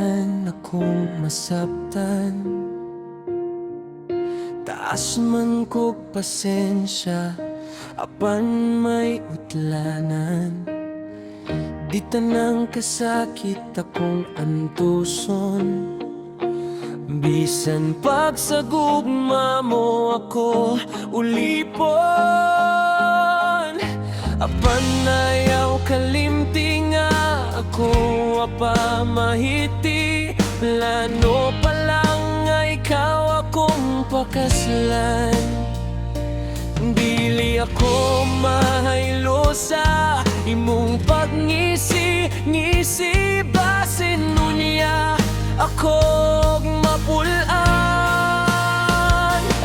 man akong masaktan, taas man ko pasensya, apan may utlanan. Di tanang kasakit akong antuson, bisan pagsagugma mo ako ulipon. Apan ayaw kalimti nga ako apa mahiti, plano pa lang nga ikaw akong pakaslan. Dili ako mahaylo sa imong pagngisi-ngisi, basin nunya ako mapulaan.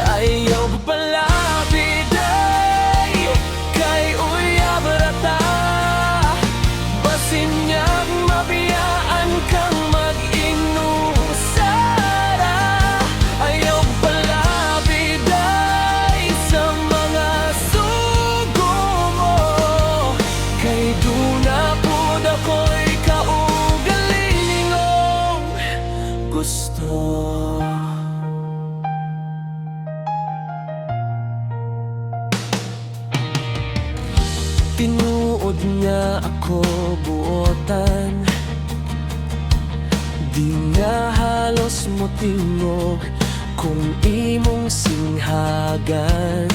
Ayaw palabi day kay uyab rata, basin niyang mabiyaan kang mag-inusara. Ayaw palabi day sa mga sugo mo, kay duna pud ako'y kaugalingong gusto. Tinuod niya ako buotan, di nga halos mo tingog kung imong singhagan.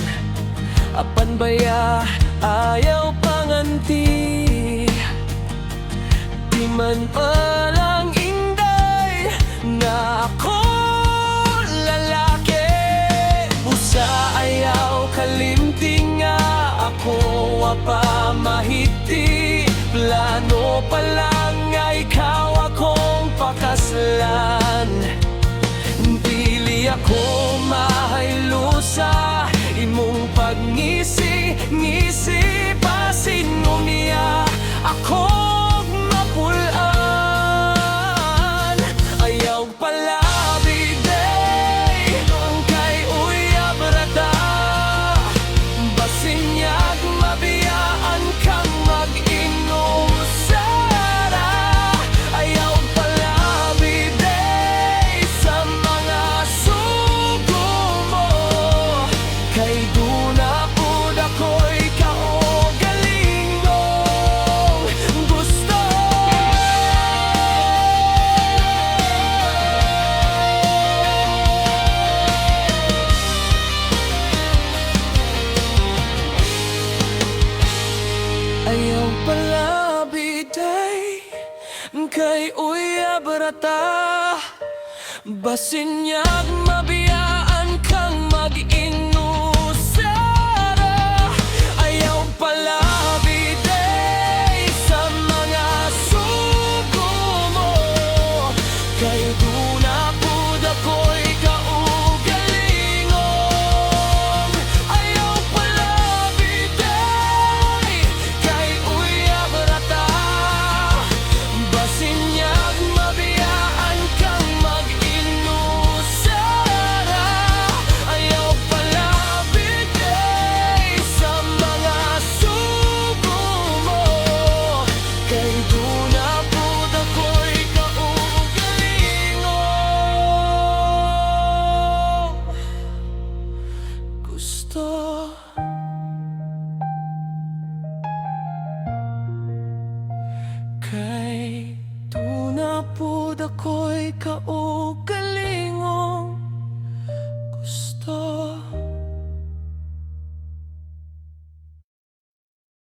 Apan baya ayaw panganti, di man palang inday na ako lalaki. Busa ayaw kalimti nga ako apa mahiti, plano pa lang nga ikaw akong pakaslan. Dili ako mahaylo sa imong pagngisi-ngisi, basin niya akong mapulaan. Ayaw palabi day kay uyab rata, basin niya'g mabiyaan kang mag-inusara. Ayaw palabi day sa mga sugo mo, kay duna pud ako'y kaugalingong gusto. Ayaw palabi day kay uyab rata, basin niya'g mabiyaan kang mag-inusara. Ayaw palabi day sa mga sugo mo, kay duna pud ako'y kaugalingong. Ayaw palabi day kay uyab rata, basin niya'g mabiyaan kang mag-inusara. Ayaw palabi day sa mga sugo mo, kay duna pud ako'y kaugalingong gusto. Kay duna pud ako'y kaugalingong